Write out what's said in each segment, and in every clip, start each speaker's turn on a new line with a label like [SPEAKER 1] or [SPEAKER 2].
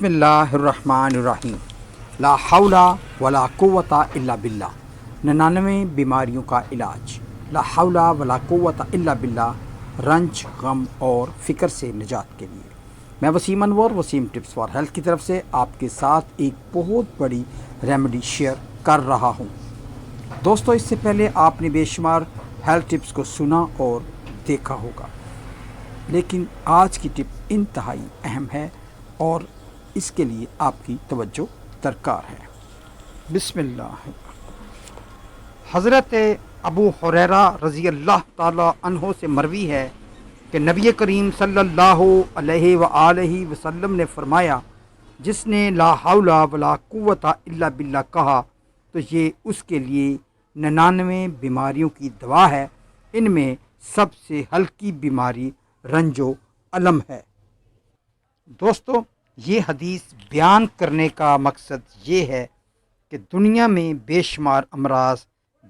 [SPEAKER 1] बिस्मिल्लाहिर्रहमानिर्रहीम। ला हौला वला कुव्वता इल्ला बिल्लाह। 99 बीमारियों का इलाज। ला हौला वला कुव्वता इल्ला बिल्लाह, रंज, गम और फ़िक्र से निजात के लिए। मैं Waseem Anwar, Waseem tips for health की तरफ से आपके साथ एक बहुत बड़ी रेमेडी शेयर कर रहा हूँ। दोस्तों, इससे पहले आपने बेशुमार हेल्थ टिप्स को सुना और देखा होगा, लेकिन आज की टिप इंतहाई अहम है और इसके लिए आपकी तवज्जो दरकार है। बिस्मिल्लाह। हज़रत अबू हुरैरा रज़ी अल्लाह ताला अन्हो से मरवी है कि नबी करीम सल्लल्लाहु अलैहि व आलिहि वसल्लम ने फरमाया, जिसने ला हौला वला कुव्वता इल्ला बिल्लाह कहा तो ये उसके लिए 99 बीमारियों की दवा है। इनमें सबसे हल्की बीमारी रंजो अलम है। दोस्तों, ये हदीस बयान करने का मकसद ये है कि दुनिया में बेशुमार अमराज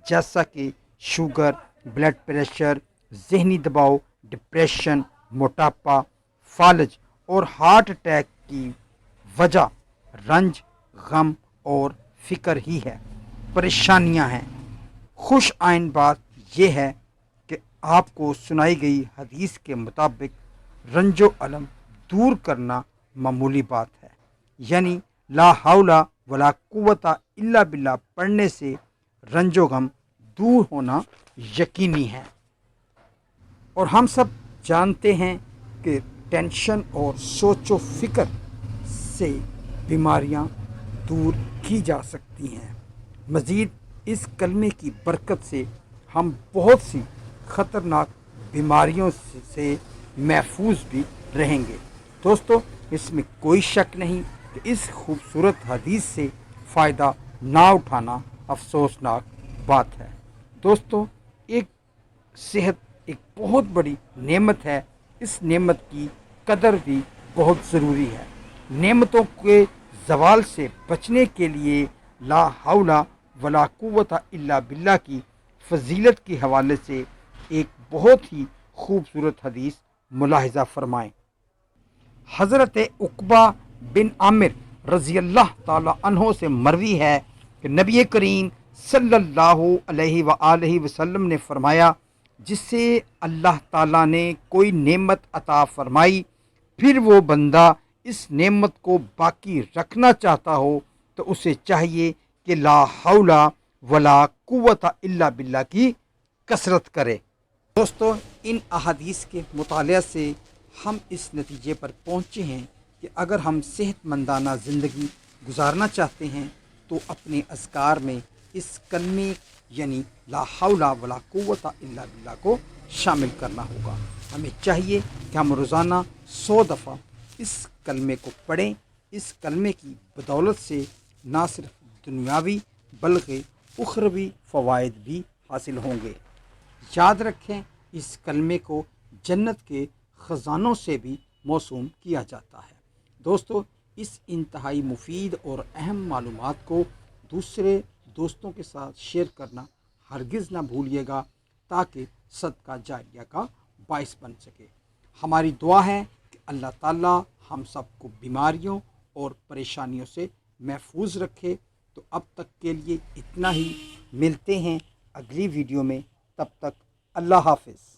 [SPEAKER 1] जैसा कि शुगर, ब्लड प्रेशर, जहनी दबाव, डिप्रेशन, मोटापा, फालज और हार्ट अटैक की वजह रंज, गम और फ़िक्र ही है, परेशानियां हैं। खुश आइन बात यह है कि आपको सुनाई गई हदीस के मुताबिक रंजो अलम दूर करना मामूली बात है। यानी ला हौला वला कुव्वता इल्ला बिल्लाह पढ़ने से रंजो गम दूर होना यकीनी है। और हम सब जानते हैं कि टेंशन और सोचो फिक्र से बीमारियां दूर की जा सकती हैं। मज़ीद इस कलमे की बरकत से हम बहुत सी ख़तरनाक बीमारियों से महफूज भी रहेंगे। दोस्तों, इसमें कोई शक नहीं कि इस खूबसूरत हदीस से फ़ायदा ना उठाना अफसोसनाक बात है। दोस्तों, एक सेहत एक बहुत बड़ी नेमत है। इस नेमत की कदर भी बहुत ज़रूरी है। नेमतों के ज़वाल से बचने के लिए ला हौला वला कुव्वता इल्ला बिल्लाह की फजीलत के हवाले से एक बहुत ही खूबसूरत हदीस मुलाहिज़ा फरमाएँ। हज़रत उक़बा बिन आमिर रज़ी अल्लाह ताला अन्हो से मरवी है कि नबी करीम सल्लल्लाहु अलैहि व आलिहि वसल्लम ने फरमाया, जिससे अल्लाह ताला ने कोई नेमत अता फरमाई, फिर वो बंदा इस नेमत को बाकी रखना चाहता हो तो उसे चाहिए कि ला हौला वला कुव्वता इल्ला बिल्लाह की कसरत करे। दोस्तों, इन अहादीस के मुतालिया से हम इस नतीजे पर पहुँचे हैं कि अगर हम सेहतमंदाना ज़िंदगी गुजारना चाहते हैं तो अपने अज़कार में इस कलमे यानी ला हौला वला कुव्वता इल्ला बिल्लाह को शामिल करना होगा। हमें चाहिए कि हम रोज़ाना 100 दफ़ा इस कलमे को पढ़ें। इस कलमे की बदौलत से ना सिर्फ दुनियावी बल्कि उखरवी फ़वाइद भी हासिल होंगे। याद रखें, इस कलमे को जन्नत के ख़जानों से भी मौसूम किया जाता है। दोस्तों, इस इंतहाई मुफीद और अहम मालूमात को दूसरे दोस्तों के साथ शेयर करना हरगिज़ ना भूलिएगा, ताकि सदका जारिया का बाइस बन सके। हमारी दुआ है कि अल्लाह ताला हम सबको बीमारियों और परेशानियों से महफूज रखे। तो अब तक के लिए इतना ही। मिलते हैं अगली वीडियो में। तब तक अल्लाह हाफ़िज़।